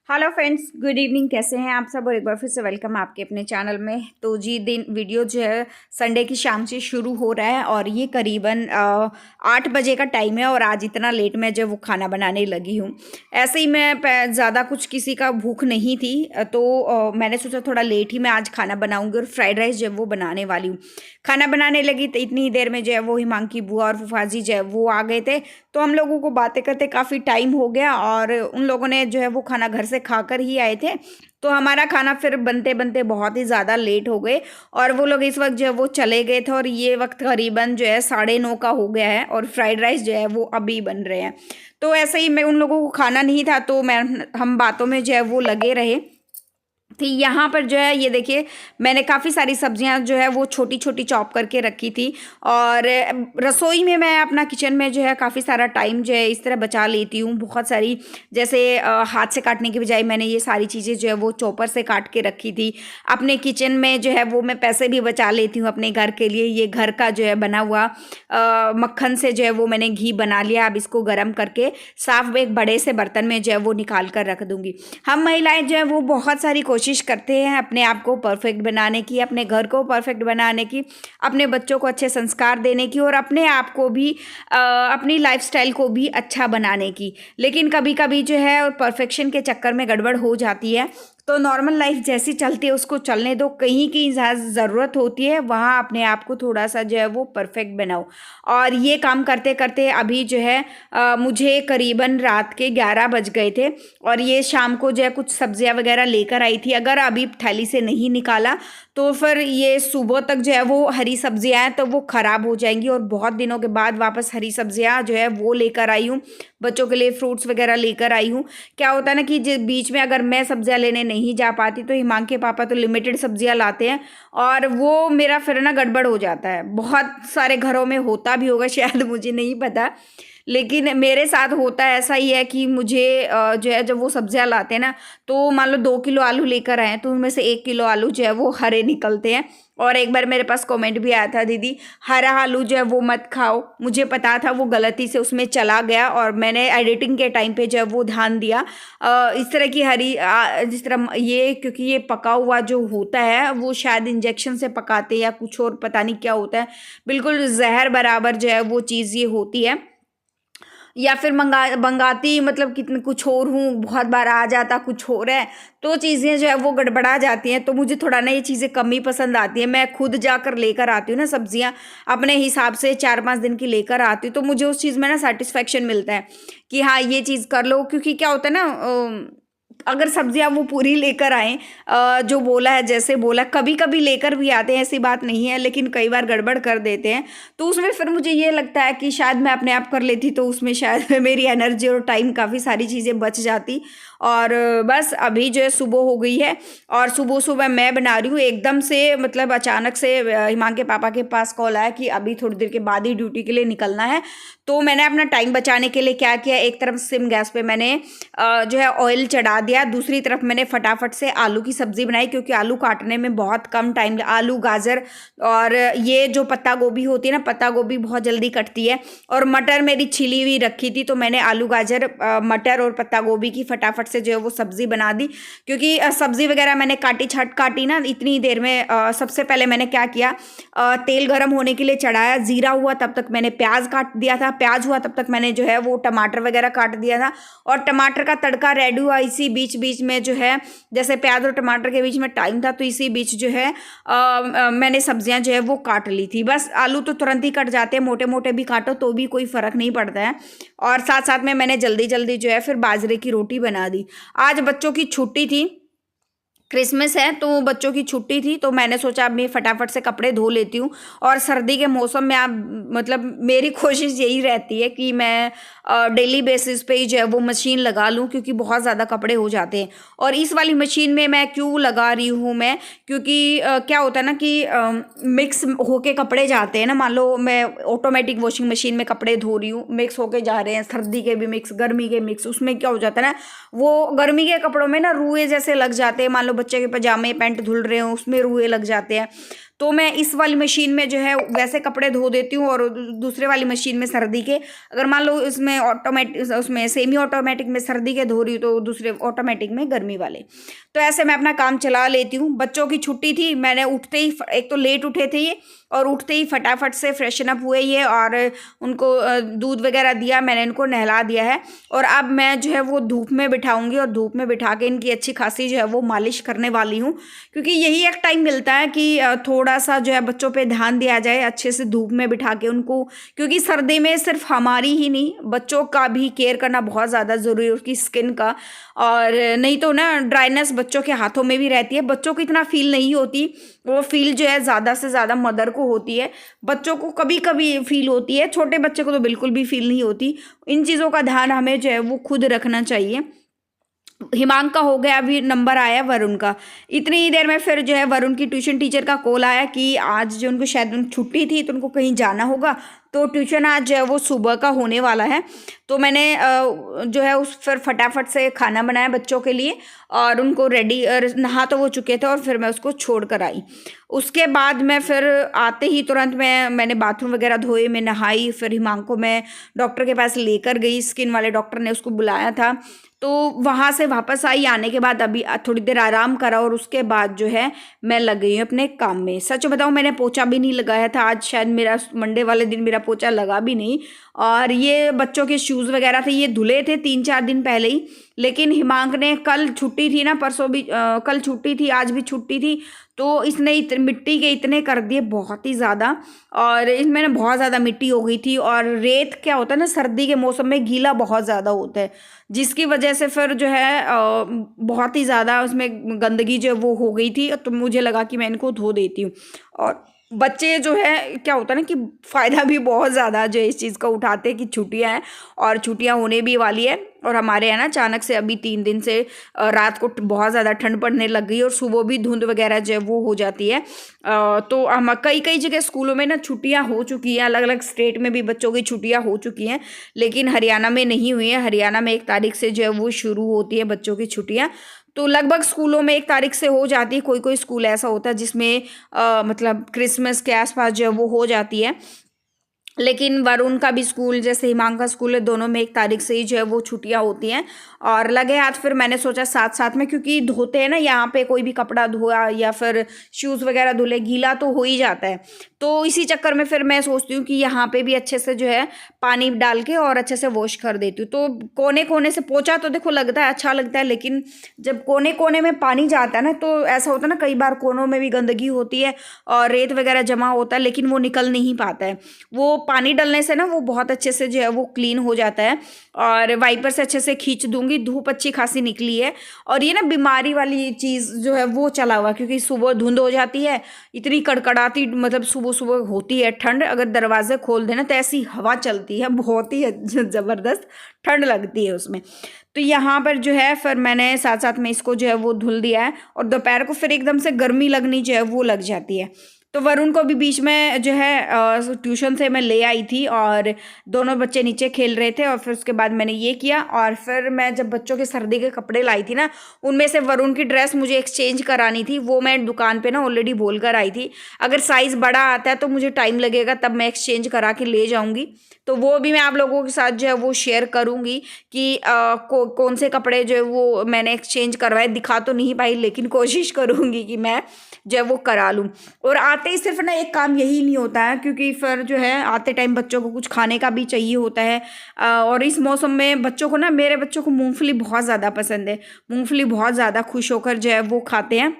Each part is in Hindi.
Hello friends, good evening. कैसे हैं आप सब? और एक बार फिर से वेलकम आपके अपने चैनल में। तो जी दिन वीडियो जो है संडे की शाम से शुरू हो रहा है और ये करीबन 8 बजे का टाइम है और आज इतना लेट मैं जो वो खाना बनाने लगी हूँ। ऐसे ही मैं ज़्यादा कुछ किसी का भूख नहीं थी, तो मैंने सोचा थोड़ा लेट ही मैं आज खाना बनाऊँगी और फ्राइड राइस जो है वो बनाने वाली हूँ। खाना बनाने लगी तो इतनी ही देर में जो है वो हिमांकी बुआ और फूफाजी जो है वो आ गए थे। तो हम लोगों को बातें करते काफ़ी टाइम हो गया और उन लोगों ने जो है वो खाना घर से खाकर ही आए थे। तो हमारा खाना फिर बनते बनते बहुत ही ज़्यादा लेट हो गए और वो लोग इस वक्त जो है वो चले गए थे और ये वक्त करीबन जो है 9:30 का हो गया है और फ्राइड राइस जो है वो अभी बन रहे हैं। तो ऐसे ही मैं उन लोगों को खाना नहीं था तो हम बातों में जो है वो लगे रहे। थी यहाँ पर जो है ये देखिए, मैंने काफ़ी सारी सब्जियां जो है वो छोटी छोटी चॉप करके रखी थी और रसोई में मैं अपना किचन में जो है काफ़ी सारा टाइम जो है इस तरह बचा लेती हूँ। बहुत सारी जैसे हाथ से काटने की बजाय मैंने ये सारी चीज़ें जो है वो चॉपर से काट के रखी थी। अपने किचन में जो है वो मैं पैसे भी बचा लेती हूँ अपने घर के लिए। ये घर का जो है बना हुआ मक्खन से जो है वो मैंने घी बना लिया। अब इसको गर्म करके साफ एक बड़े से बर्तन में जो है वो निकाल कर रख दूँगी। हम महिलाएं जो है वो बहुत सारी कोशिश करते हैं अपने आप को परफेक्ट बनाने की, अपने घर को परफेक्ट बनाने की, अपने बच्चों को अच्छे संस्कार देने की और अपने आप को भी अपनी लाइफस्टाइल को भी अच्छा बनाने की। लेकिन कभी कभी जो है परफेक्शन के चक्कर में गड़बड़ हो जाती है। तो नॉर्मल लाइफ जैसी चलती है उसको चलने दो। कहीं की ज़रूरत होती है वहाँ अपने आप को थोड़ा सा जो है वो परफेक्ट बनाओ। और ये काम करते करते अभी जो है मुझे करीबन रात के 11 बज गए थे और ये शाम को जो है कुछ सब्जियां वगैरह लेकर आई थी। अगर अभी थैली से नहीं निकाला तो फिर ये सुबह तक जो है वो हरी सब्जियां हैं तो वो ख़राब हो जाएंगी। और बहुत दिनों के बाद वापस हरी सब्जियां जो है वो लेकर आई हूँ, बच्चों के लिए फ्रूट्स वगैरह लेकर आई हूँ। क्या होता है ना कि बीच में अगर मैं सब्जियां लेने नहीं जा पाती तो हिमांक के पापा तो लिमिटेड सब्जियां लाते हैं और वो मेरा फिर ना गड़बड़ हो जाता है। बहुत सारे घरों में होता भी होगा शायद, मुझे नहीं पता, लेकिन मेरे साथ होता है ऐसा ही है कि मुझे जो है जब वो सब्जियां लाते हैं ना तो मान लो 2 किलो आलू लेकर आए तो उनमें से 1 किलो आलू जो है वो हरे निकलते हैं। और एक बार मेरे पास कमेंट भी आया था, दीदी हरा आलू जो है वो मत खाओ। मुझे पता था, वो गलती से उसमें चला गया और मैंने एडिटिंग के टाइम पे जो है वो ध्यान दिया। इस तरह की जिस तरह ये, क्योंकि ये पका हुआ जो होता है वो शायद इंजेक्शन से पकाते या कुछ और पता नहीं क्या होता है, बिल्कुल जहर बराबर जो है वो चीज़ ये होती है। या फिर मंगाती मतलब कितने कुछ और हूँ, बहुत बार आ जाता कुछ और है तो चीज़ें जो है वो गड़बड़ा जाती हैं। तो मुझे थोड़ा ना ये चीज़ें कम ही पसंद आती हैं। मैं खुद जाकर लेकर आती हूँ ना सब्जियाँ, अपने हिसाब से 4-5 दिन की लेकर आती हूँ तो मुझे उस चीज़ में ना सेटिस्फेक्शन मिलता है कि हाँ ये चीज़ कर लो। क्योंकि क्या होता है ना, अगर सब्जियां वो पूरी लेकर आए जो बोला है, जैसे बोला, कभी कभी लेकर भी आते हैं, ऐसी बात नहीं है, लेकिन कई बार गड़बड़ कर देते हैं। तो उसमें फिर मुझे ये लगता है कि शायद मैं अपने आप कर लेती तो उसमें शायद मेरी एनर्जी और टाइम काफ़ी सारी चीज़ें बच जाती। और बस अभी जो है सुबह हो गई है और सुबह सुबह मैं बना रही हूँ एकदम से, मतलब अचानक से हिमांक के पापा के पास कॉल आया कि अभी थोड़ी देर के बाद ही ड्यूटी के लिए निकलना है। तो मैंने अपना टाइम बचाने के लिए क्या किया, एक तरफ सिम गैस पे मैंने जो है ऑयल चढ़ा दिया, दूसरी तरफ मैंने फटाफट से आलू की सब्ज़ी बनाई क्योंकि आलू काटने में बहुत कम टाइम, आलू गाजर और ये जो पत्ता गोभी होती है ना, पत्ता गोभी बहुत जल्दी कटती है। और मटर मेरी छिली हुई रखी थी तो मैंने आलू गाजर मटर और पत्ता गोभी की फटाफट से जो है वो सब्ज़ी बना दी। क्योंकि सब्ज़ी वगैरह मैंने काटी ना इतनी देर में। सबसे पहले मैंने क्या किया, तेल गर्म होने के लिए चढ़ाया, ज़ीरा हुआ तब तक मैंने प्याज काट दिया था, प्याज हुआ तब तक मैंने जो है वो टमाटर वगैरह काट दिया था और टमाटर का तड़का रेडी हुआ। इसी बीच बीच में जो है, जैसे प्याज और टमाटर के बीच में टाइम था तो इसी बीच जो है मैंने सब्जियां जो है वो काट ली थी। बस आलू तो तुरंत ही कट जाते हैं, मोटे मोटे भी काटो तो भी कोई फ़र्क नहीं पड़ता है। और साथ साथ में मैंने जल्दी जल्दी जो है फिर बाजरे की रोटी बना दी। आज बच्चों की छुट्टी थी, क्रिसमस है तो बच्चों की छुट्टी थी तो मैंने सोचा अब मैं फटाफट से कपड़े धो लेती हूँ। और सर्दी के मौसम में आप, मतलब मेरी कोशिश यही रहती है कि मैं डेली बेसिस पे ही जो है वो मशीन लगा लूँ क्योंकि बहुत ज़्यादा कपड़े हो जाते हैं। और इस वाली मशीन में मैं क्यों लगा रही हूँ मैं, क्योंकि क्या होता है ना कि मिक्स होके कपड़े जाते हैं ना। मान लो मैं ऑटोमेटिक वॉशिंग मशीन में कपड़े धो रही हूँ, मिक्स होके जा रहे हैं, सर्दी के भी मिक्स, गर्मी के मिक्स, उसमें क्या हो जाता है ना, वो गर्मी के कपड़ों में ना रुए जैसे लग जाते हैं। मान लो बच्चे के पजामे पैंट धुल रहे हो उसमें रुए लग जाते हैं। तो मैं इस वाली मशीन में जो है वैसे कपड़े धो देती हूँ, और दूसरे वाली मशीन में सर्दी के, अगर मान लो इसमें ऑटोमेटिक, उसमें सेमी ऑटोमेटिक में सर्दी के धो रही हूँ तो दूसरे ऑटोमेटिक में गर्मी वाले। तो ऐसे मैं अपना काम चला लेती हूँ। बच्चों की छुट्टी थी, मैंने उठते ही, एक तो लेट उठे थे ये, और उठते ही फटाफट से फ्रेशन अप हुए ये, और उनको दूध वगैरह दिया, मैंने इनको नहला दिया है। और अब मैं जो है वो धूप में बिठाऊंगी, और धूप में बिठा के इनकी अच्छी खासी जो है वो मालिश करने वाली हूँ, क्योंकि यही एक टाइम मिलता है कि थोड़ा सा जो है बच्चों पे ध्यान दिया जाए अच्छे से धूप में बिठा के उनको, क्योंकि सर्दी में सिर्फ हमारी ही नहीं बच्चों का भी केयर करना बहुत ज़्यादा ज़रूरी है, उसकी स्किन का। और नहीं तो ना ड्राइनेस बच्चों के हाथों में भी रहती है, बच्चों को इतना फील नहीं होती, वो फील जो है ज़्यादा से ज़्यादा मदर को होती है, बच्चों को कभी कभी फील होती है, छोटे बच्चे को तो बिल्कुल भी फील नहीं होती। इन चीज़ों का ध्यान हमें जो है वो खुद रखना चाहिए। हिमांक का हो गया, अभी नंबर आया वरुण का। इतनी ही देर में फिर जो है वरुण की ट्यूशन टीचर का कॉल आया कि आज जो उनको शायद छुट्टी थी तो उनको कहीं जाना होगा, तो ट्यूशन आज जो है वो सुबह का होने वाला है। तो मैंने जो है उस फिर फटाफट से खाना बनाया बच्चों के लिए, और उनको रेडी, नहा तो वो चुके थे, और फिर मैं उसको छोड़ कर आई। उसके बाद मैं फिर आते ही तुरंत मैंने बाथरूम वगैरह धोए, मैं नहाई, फिर हिमांक को मैं डॉक्टर के पास लेकर गई, स्किन वाले डॉक्टर ने उसको बुलाया था। तो वहाँ से वापस आई, आने के बाद अभी थोड़ी देर आराम करा, और उसके बाद जो है मैं लग गई हूँ अपने काम में। सच बताऊँ मैंने पोछा भी नहीं लगाया था आज, शायद मेरा मंडे वाले दिन मेरा पोछा लगा भी नहीं। और ये बच्चों के शूज़ वगैरह थे, ये धुले थे 3-4 दिन पहले ही, लेकिन हिमांक ने, कल छुट्टी थी ना, परसों भी कल छुट्टी थी, आज भी छुट्टी थी, तो इसने मिट्टी के इतने कर दिए बहुत ही ज़्यादा, और इसमें ना बहुत ज़्यादा मिट्टी हो गई थी। और रेत क्या होता है ना, सर्दी के मौसम में गीला बहुत ज़्यादा होता है, जिसकी वजह से फिर जो है बहुत ही ज़्यादा उसमें गंदगी जो वो हो गई थी। तो मुझे लगा कि मैं इनको धो देती हूँ। और बच्चे जो है क्या होता है ना कि फ़ायदा भी बहुत ज़्यादा जो है इस चीज़ का उठाते हैं कि छुट्टियां हैं, और छुट्टियां होने भी वाली है। और हमारे यहाँ ना अचानक से अभी 3 दिन से रात को बहुत ज़्यादा ठंड पड़ने लग गई, और सुबह भी धुंध वगैरह जो है वो हो जाती है। तो हम कई कई जगह स्कूलों में ना छुट्टियां हो चुकी हैं, अलग अलग स्टेट में भी बच्चों की छुट्टियां हो चुकी हैं, लेकिन हरियाणा में नहीं हुई है। हरियाणा में 1 तारीख से जो है वो शुरू होती है बच्चों की छुट्टियां। तो लगभग स्कूलों में 1 तारीख से हो जाती है, कोई कोई स्कूल ऐसा होता है जिसमें मतलब क्रिसमस के आसपास जो है वो हो जाती है। लेकिन वरुण का भी स्कूल, जैसे हिमांक का स्कूल है, दोनों में 1 तारीख से ही जो है वो छुट्टियां होती हैं। और लगे हाथ फिर मैंने सोचा साथ साथ में, क्योंकि धोते हैं ना यहाँ पे, कोई भी कपड़ा धोया या फिर शूज़ वगैरह धुले, गीला तो हो ही जाता है। तो इसी चक्कर में फिर मैं सोचती हूँ कि यहाँ पे भी अच्छे से जो है पानी डाल के और अच्छे से वॉश कर देती हूँ। तो कोने कोने से पोछा तो देखो लगता है, अच्छा लगता है, लेकिन जब कोने कोने में पानी जाता है ना, तो ऐसा होता है ना, कई बार कोनों में भी गंदगी होती है और रेत वगैरह जमा होता है, लेकिन वो निकल नहीं पाता है। वो पानी डालने से ना वो बहुत अच्छे से जो है वो क्लीन हो जाता है। और वाइपर से अच्छे से खींच दूंगी, धूप अच्छी खासी निकली है। और ये ना बीमारी वाली चीज़ जो है वो चला हुआ, क्योंकि सुबह धुंध हो जाती है, इतनी कड़कड़ाती, मतलब सुबह सुबह होती है ठंड, अगर दरवाजे खोल देना तो ऐसी हवा चलती है, बहुत ही ज़बरदस्त ठंड लगती है उसमें। तो यहाँ पर जो है फिर मैंने साथ साथ में इसको जो है वो धुल दिया है, और दोपहर को फिर एकदम से गर्मी लगनी जो है वो लग जाती है। तो वरुण को भी बीच में जो है ट्यूशन से मैं ले आई थी, और दोनों बच्चे नीचे खेल रहे थे, और फिर उसके बाद मैंने ये किया। और फिर मैं जब बच्चों के सर्दी के कपड़े लाई थी ना, उनमें से वरुण की ड्रेस मुझे एक्सचेंज करानी थी, वो मैं दुकान पे ना ऑलरेडी बोल कर आई थी। अगर साइज़ बड़ा आता है तो मुझे टाइम लगेगा, तब मैं एक्सचेंज करा के ले जाऊँगी। तो वो भी मैं आप लोगों के साथ जो है वो शेयर करूँगी कि कौन से कपड़े जो है वो मैंने एक्सचेंज करवाए। दिखा तो नहीं पाई, लेकिन कोशिश करूँगी कि मैं जो है वो करा लूँ। और आते ही सिर्फ ना एक काम यही नहीं होता है, क्योंकि फिर जो है आते टाइम बच्चों को कुछ खाने का भी चाहिए होता है। और इस मौसम में बच्चों को ना, मेरे बच्चों को मूंगफली बहुत ज़्यादा पसंद है, मूंगफली बहुत ज़्यादा खुश होकर जो है वो खाते हैं।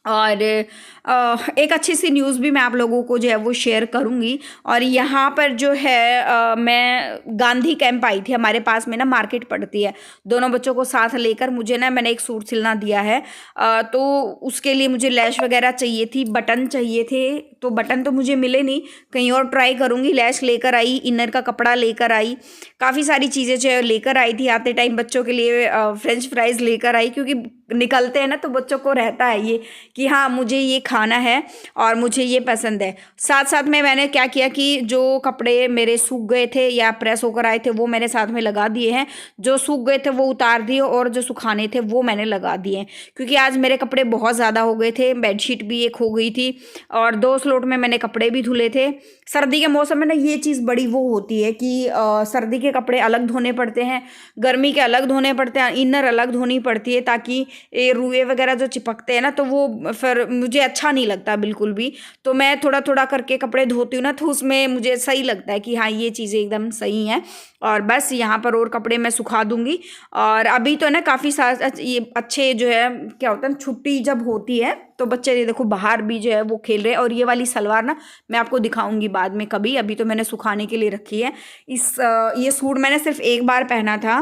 और एक अच्छी सी न्यूज़ भी मैं आप लोगों को जो है वो शेयर करूंगी। और यहाँ पर जो है मैं गांधी कैंप आई थी, हमारे पास में ना मार्केट पड़ती है, दोनों बच्चों को साथ लेकर मुझे ना, मैंने एक सूट सिलना दिया है, तो उसके लिए मुझे लैश वगैरह चाहिए थी, बटन चाहिए थे। तो बटन तो मुझे मिले नहीं, कहीं और ट्राई करूँगी। लैश लेकर आई, इनर का कपड़ा लेकर आई, काफ़ी सारी चीज़ें जो है लेकर आई थी। आते टाइम बच्चों के लिए फ्रेंच फ्राइज़ लेकर आई, क्योंकि निकलते हैं ना तो बच्चों को रहता है ये कि हाँ मुझे ये खाना है और मुझे ये पसंद है। साथ साथ में मैंने क्या किया कि जो कपड़े मेरे सूख गए थे या प्रेस होकर आए थे वो मैंने साथ में लगा दिए हैं, जो सूख गए थे वो उतार दिए और जो सुखाने थे वो मैंने लगा दिए, क्योंकि आज मेरे कपड़े बहुत ज़्यादा हो गए थे। बेडशीट भी एक हो गई थी और 2 स्लॉट में मैंने कपड़े भी धुले थे। सर्दी के मौसम में ना ये चीज़ बड़ी वो होती है कि सर्दी के कपड़े अलग धोने पड़ते हैं, गर्मी के अलग धोने पड़ते हैं, इनर अलग धोनी पड़ती है, ताकि ये रुए वगैरह जो चिपकते हैं ना तो वो फिर मुझे अच्छा नहीं लगता बिल्कुल भी। तो मैं थोड़ा थोड़ा करके कपड़े धोती हूँ ना तो उसमें मुझे सही लगता है कि हाँ ये चीज़ें एकदम सही हैं। और बस यहाँ पर और कपड़े मैं सुखा दूंगी। और अभी तो ना काफ़ी सारे ये अच्छे जो है क्या होता है छुट्टी जब होती है तो बच्चे ये देखो बाहर भी जो है वो खेल रहे हैं। और ये वाली सलवार ना मैं आपको दिखाऊंगी बाद में कभी, अभी तो मैंने सुखाने के लिए रखी है। ये सूट मैंने सिर्फ एक बार पहना था,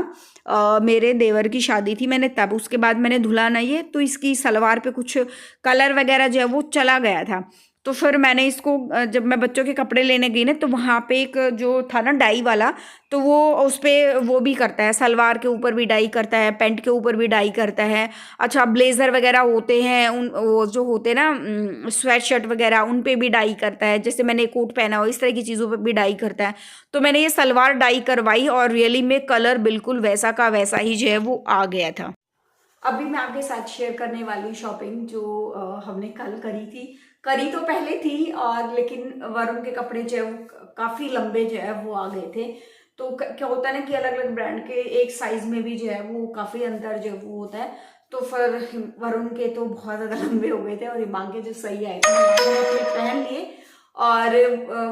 मेरे देवर की शादी थी मैंने तब, उसके बाद मैंने धुला नहीं है। तो इसकी सलवार पे कुछ कलर वगैरह जो है वो चला गया था। तो फिर मैंने इसको जब मैं बच्चों के कपड़े लेने गई ना तो वहाँ पे एक जो था ना डाई वाला, तो वो उस पर वो भी करता है, सलवार के ऊपर भी डाई करता है, पैंट के ऊपर भी डाई करता है। अच्छा ब्लेज़र वगैरह होते हैं उन वो जो होते हैं ना स्वेट शर्ट वगैरह उन पे भी डाई करता है, जैसे मैंने कोट पहना हो इस तरह की चीज़ों पे भी डाई करता है। तो मैंने ये सलवार डाई करवाई और रियली में कलर बिल्कुल वैसा का वैसा ही जो है वो आ गया था। अभी मैं आपके साथ शेयर करने वाली शॉपिंग जो हमने कल करी तो पहले थी, और लेकिन वरुण के कपड़े जो है वो काफ़ी लंबे जो है वो आ गए थे। तो क्या होता है ना कि अलग अलग ब्रांड के एक साइज में भी जो है वो काफ़ी अंतर जो है वो होता है। तो फिर वरुण के तो बहुत ज़्यादा लंबे हो गए थे और हिमांग के जो सही आए थे मैंने पहन लिए। और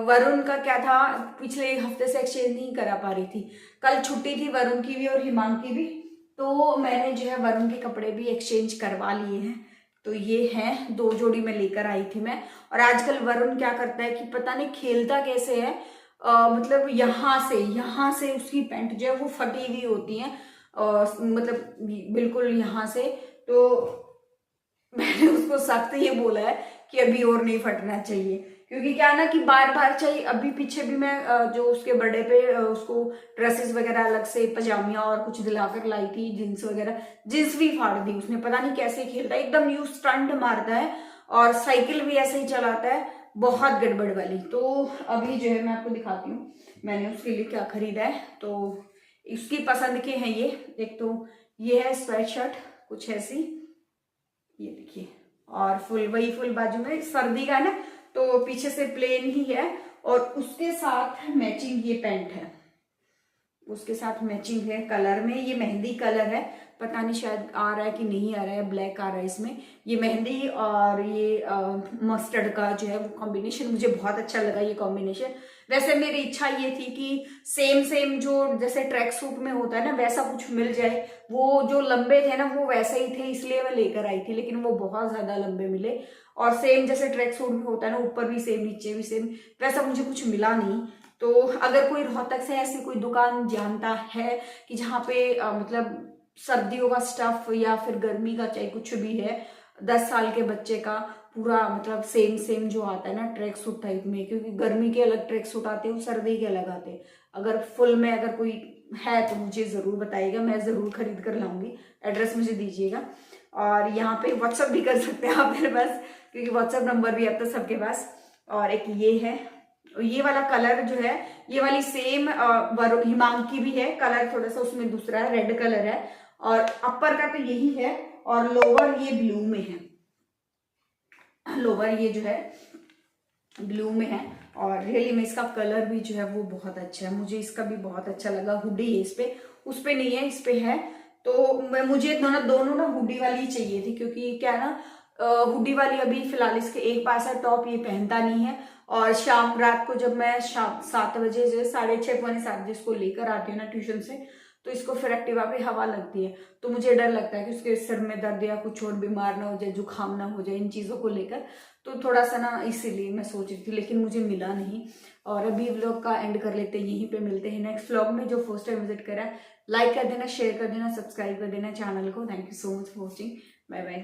वरुण का क्या था, पिछले हफ्ते से एक्सचेंज नहीं करा पा रही थी, कल छुट्टी थी वरुण की भी और हिमांग की भी, तो मैंने जो है वरुण के कपड़े भी एक्सचेंज करवा लिए हैं। तो ये हैं 2 जोड़ी में लेकर आई थी मैं। और आजकल वरुण क्या करता है कि पता नहीं खेलता कैसे है, मतलब यहाँ से उसकी पैंट जो है वो फटी हुई होती है, मतलब बिल्कुल यहाँ से। तो मैंने उसको सख्त ये बोला है कि अभी और नहीं फटना चाहिए, क्योंकि क्या ना कि बार बार चाहिए। अभी पीछे भी मैं जो उसके बर्थडे पे उसको ड्रेसेस वगैरह अलग से पजामिया और कुछ दिलाकर लाई थी, जींस वगैरह, जींस भी फाड़ दी उसने, पता नहीं कैसे खेलता है, एकदम न्यू स्टंट मारता है और साइकिल भी ऐसे ही चलाता है, बहुत गड़बड़ वाली। तो अभी जो है मैं आपको दिखाती हूँ मैंने उसके लिए क्या खरीदा है। तो उसकी पसंद के हैं ये, एक तो ये है स्वेट शर्ट कुछ ऐसी, ये देखिए, और फुल बाजू में, सर्दी का है ना तो पीछे से प्लेन ही है, और उसके साथ मैचिंग ये पैंट है, उसके साथ मैचिंग है कलर में, ये मेहंदी कलर है, पता नहीं शायद आ रहा है कि नहीं आ रहा है, ब्लैक आ रहा है इसमें, ये मेहंदी और ये मस्टर्ड का जो है वो कॉम्बिनेशन मुझे बहुत अच्छा लगा ये कॉम्बिनेशन। वैसे मेरी इच्छा ये थी कि सेम जो जैसे ट्रैक सूट में होता है ना वैसा कुछ मिल जाए, वो जो लंबे थे ना वो वैसे ही थे इसलिए मैं लेकर आई थी, लेकिन वो बहुत ज्यादा लंबे मिले। और सेम जैसे ट्रैक सूट में होता है ना ऊपर भी सेम नीचे भी सेम, वैसा मुझे कुछ मिला नहीं। तो अगर कोई रोहतक से ऐसी कोई दुकान जानता है कि जहाँ पे मतलब सर्दियों का स्टफ या फिर गर्मी का चाहे कुछ भी है, 10 साल के बच्चे का पूरा मतलब सेम जो आता है ना ट्रैक सूट टाइप में, क्योंकि गर्मी के अलग ट्रैक सूट आते हैं सर्दी के अलग आते हैं, अगर फुल में अगर कोई है तो मुझे ज़रूर बताइएगा, मैं ज़रूर खरीद कर लाऊंगी, एड्रेस मुझे दीजिएगा। और यहाँ पे व्हाट्सअप भी कर सकते हैं आप मेरे पास, क्योंकि व्हाट्सअप नंबर भी अब तो सबके पास। और एक ये है, ये वाला कलर जो है ये वाली सेम हिमांग की भी है, कलर थोड़ा सा उसमें दूसरा है, रेड कलर है, और अपर का तो यही है, और लोअर ये ब्लू में है, लोअर ये जो है ब्लू में है। और रियली में इसका कलर भी जो है वो बहुत अच्छा है, मुझे इसका भी बहुत अच्छा लगा। हुडी है इस पे, उस पे नहीं है, इस पे है। तो मुझे दोनों ना हुडी वाली चाहिए थी, क्योंकि क्या ना हुडी वाली अभी फिलहाल इसके एक पास है, टॉप ये पहनता नहीं है, और शाम रात को जब मैं शाम 7 बजे से 6:30 पौने 7 बजे इसको लेकर आती हूँ ना ट्यूशन से, तो इसको फिर एक्टिवा पे हवा लगती है, तो मुझे डर लगता है कि उसके सिर में दर्द या कुछ और बीमार ना हो जाए, जुकाम ना हो जाए, इन चीज़ों को लेकर। तो थोड़ा सा ना इसीलिए मैं सोच रही थी, लेकिन मुझे मिला नहीं। और अभी व्लॉग का एंड कर लेते हैं, यहीं पे मिलते हैं नेक्स्ट व्लॉग में। जो फर्स्ट टाइम विजिट करा है लाइक कर देना, शेयर कर देना, सब्सक्राइब कर देना चैनल को। Thank you so much for watching, bye bye.